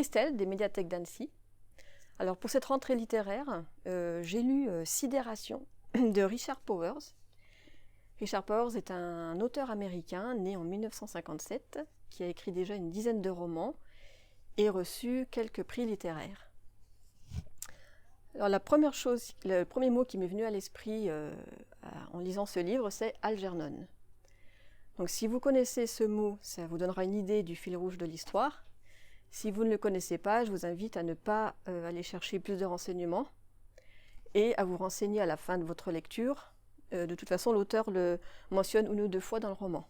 Christelle, des médiathèques d'Annecy. Alors pour cette rentrée littéraire, j'ai lu Sidération de Richard Powers. Richard Powers est un auteur américain né en 1957 qui a écrit déjà une dizaine de romans et reçu quelques prix littéraires. Alors le premier mot qui m'est venu à l'esprit en lisant ce livre, c'est Algernon. Donc si vous connaissez ce mot, ça vous donnera une idée du fil rouge de l'histoire. Si vous ne le connaissez pas, je vous invite à ne pas aller chercher plus de renseignements et à vous renseigner à la fin de votre lecture. De toute façon, l'auteur le mentionne une ou deux fois dans le roman.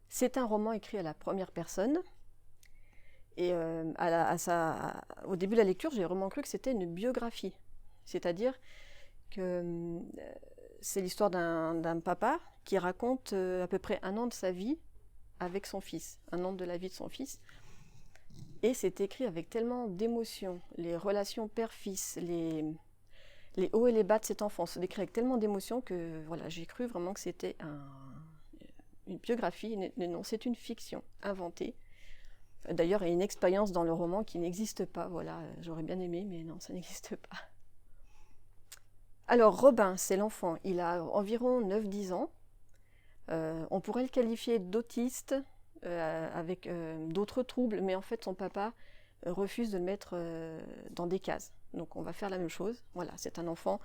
C'est un roman écrit à la première personne. Et au début de la lecture, j'ai vraiment cru que c'était une biographie. C'est-à-dire que c'est l'histoire d'un papa qui raconte à peu près un an de sa vie avec son fils, un an de la vie de son fils. Et c'est écrit avec tellement d'émotion, les relations père-fils, les hauts et les bas de cet enfant se décrivent avec tellement d'émotion que voilà, j'ai cru vraiment que c'était une biographie. Non, c'est une fiction inventée. D'ailleurs, il y a une expérience dans le roman qui n'existe pas. Voilà, j'aurais bien aimé, mais non, ça n'existe pas. Alors, Robin, c'est l'enfant. Il a environ 9-10 ans. On pourrait le qualifier d'autiste, avec d'autres troubles, mais en fait, son papa refuse de le mettre dans des cases. Donc, on va faire la même chose. Voilà, c'est un enfant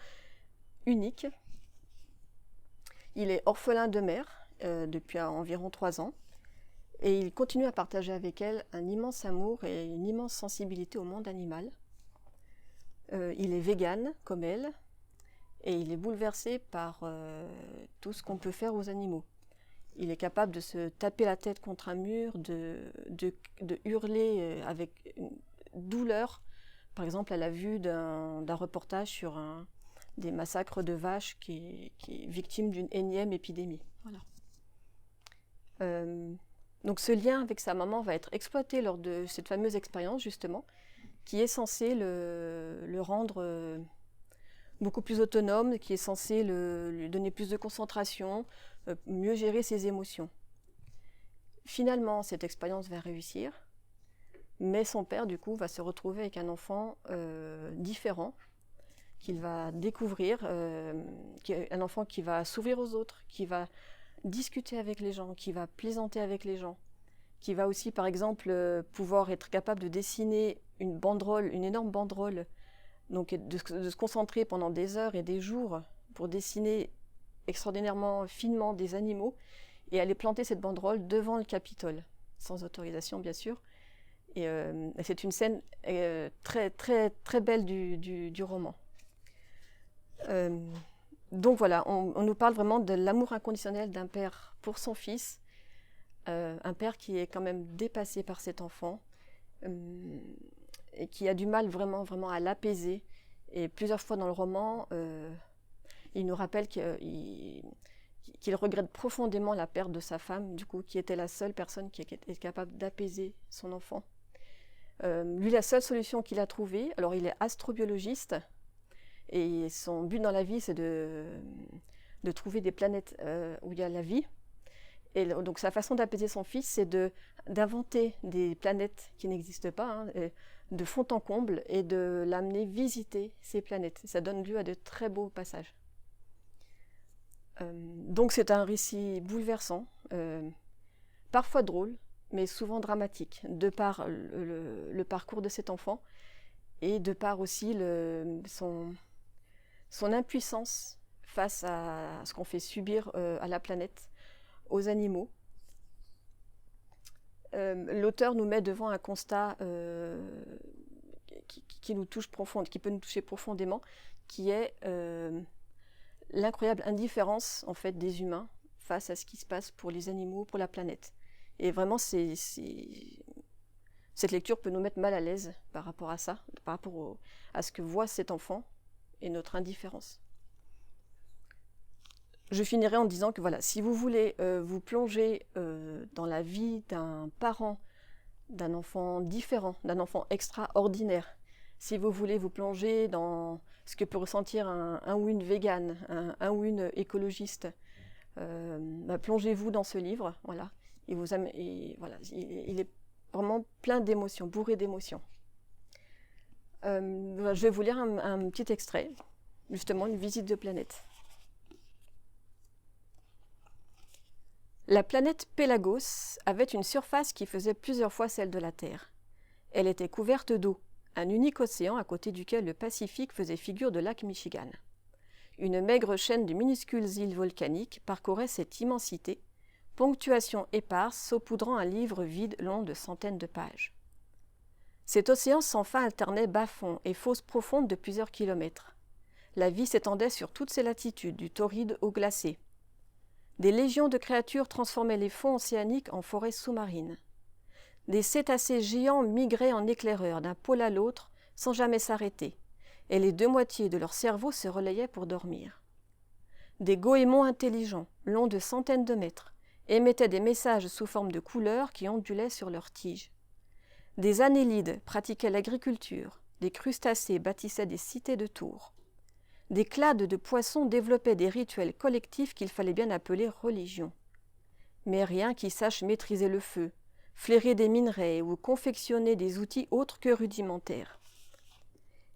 unique. Il est orphelin de mère depuis environ 3 ans. Et il continue à partager avec elle un immense amour et une immense sensibilité au monde animal. Il est vegan comme elle, et il est bouleversé par tout ce qu'on peut faire aux animaux. Il est capable de se taper la tête contre un mur, de hurler avec douleur. Par exemple, à la vue d'un reportage sur des massacres de vaches qui est victime d'une énième épidémie. Voilà. Donc ce lien avec sa maman va être exploité lors de cette fameuse expérience, justement, qui est censée le rendre beaucoup plus autonome, qui est censée lui donner plus de concentration, mieux gérer ses émotions. Finalement, cette expérience va réussir, mais son père, du coup, va se retrouver avec un enfant différent, qu'il va découvrir, un enfant qui va s'ouvrir aux autres, qui va discuter avec les gens, qui va plaisanter avec les gens, qui va aussi, par exemple, pouvoir être capable de dessiner une énorme banderole, donc de se concentrer pendant des heures et des jours pour dessiner extraordinairement finement des animaux et aller planter cette banderole devant le Capitole, sans autorisation bien sûr. Et c'est une scène très, très, très belle du roman. Donc voilà, on nous parle vraiment de l'amour inconditionnel d'un père pour son fils, un père qui est quand même dépassé par cet enfant et qui a du mal vraiment, vraiment à l'apaiser. Et plusieurs fois dans le roman, il nous rappelle qu'il regrette profondément la perte de sa femme, du coup, qui était la seule personne qui était capable d'apaiser son enfant. Lui, la seule solution qu'il a trouvée, alors il est astrobiologiste, et son but dans la vie, c'est de trouver des planètes où il y a la vie. Et donc sa façon d'apaiser son fils, c'est d'inventer des planètes qui n'existent pas, de fond en comble, et de l'amener visiter ces planètes. Ça donne lieu à de très beaux passages. Donc c'est un récit bouleversant, parfois drôle, mais souvent dramatique, de par le parcours de cet enfant, et de par aussi son impuissance face à ce qu'on fait subir à la planète, aux animaux. L'auteur nous met devant un constat qui nous touche qui peut nous toucher profondément, qui est l'incroyable indifférence en fait des humains face à ce qui se passe pour les animaux, pour la planète. Et vraiment, cette lecture peut nous mettre mal à l'aise par rapport à ça, par rapport à ce que voit cet enfant et notre indifférence. Je finirai en disant que voilà, si vous voulez vous plonger dans la vie d'un parent, d'un enfant différent, d'un enfant extraordinaire, si vous voulez vous plonger dans ce que peut ressentir un ou une végane, un ou une écologiste, plongez-vous dans ce livre, voilà. Il est vraiment plein d'émotions, bourré d'émotions. Je vais vous lire un petit extrait, justement une visite de planète. La planète Pélagos avait une surface qui faisait plusieurs fois celle de la Terre. Elle était couverte d'eau, un unique océan à côté duquel le Pacifique faisait figure de lac Michigan. Une maigre chaîne de minuscules îles volcaniques parcourait cette immensité, ponctuation éparse saupoudrant un livre vide long de centaines de pages. Cet océan sans fin alternait bas-fonds et fosses profondes de plusieurs kilomètres. La vie s'étendait sur toutes ses latitudes, du torride au glacé. Des légions de créatures transformaient les fonds océaniques en forêts sous-marines. Des cétacés géants migraient en éclaireurs d'un pôle à l'autre sans jamais s'arrêter, et les deux moitiés de leur cerveau se relayaient pour dormir. Des goémons intelligents, longs de centaines de mètres, émettaient des messages sous forme de couleurs qui ondulaient sur leurs tiges. Des annélides pratiquaient l'agriculture, des crustacés bâtissaient des cités de tours. Des clades de poissons développaient des rituels collectifs qu'il fallait bien appeler religion. Mais rien qui sache maîtriser le feu, flairer des minerais ou confectionner des outils autres que rudimentaires.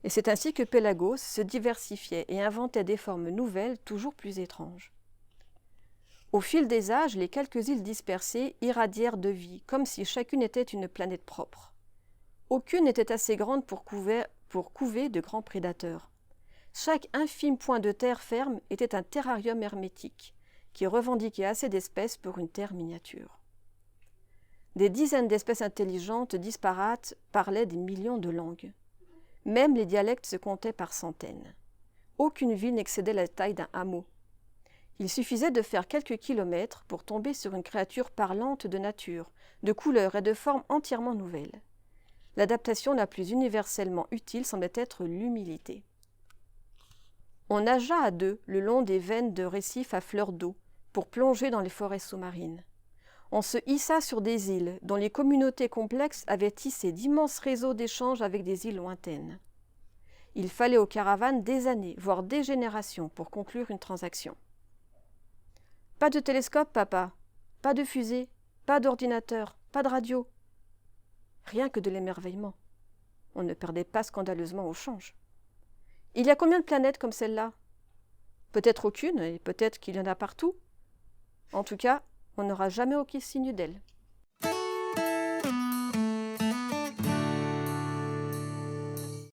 Et c'est ainsi que Pélagos se diversifiait et inventait des formes nouvelles toujours plus étranges. Au fil des âges, les quelques îles dispersées irradièrent de vie, comme si chacune était une planète propre. Aucune n'était assez grande pour couver de grands prédateurs. Chaque infime point de terre ferme était un terrarium hermétique, qui revendiquait assez d'espèces pour une terre miniature. Des dizaines d'espèces intelligentes disparates parlaient des millions de langues. Même les dialectes se comptaient par centaines. Aucune ville n'excédait la taille d'un hameau. Il suffisait de faire quelques kilomètres pour tomber sur une créature parlante de nature, de couleurs et de formes entièrement nouvelles. L'adaptation la plus universellement utile semblait être l'humilité. On nagea à deux le long des veines de récifs à fleur d'eau pour plonger dans les forêts sous-marines. On se hissa sur des îles dont les communautés complexes avaient tissé d'immenses réseaux d'échanges avec des îles lointaines. Il fallait aux caravanes des années, voire des générations, pour conclure une transaction. Pas de télescope, papa, pas de fusée, pas d'ordinateur, pas de radio. Rien que de l'émerveillement. On ne perdait pas scandaleusement au change. Il y a combien de planètes comme celle-là? Peut-être aucune, et peut-être qu'il y en a partout. En tout cas, on n'aura jamais aucun signe d'elle.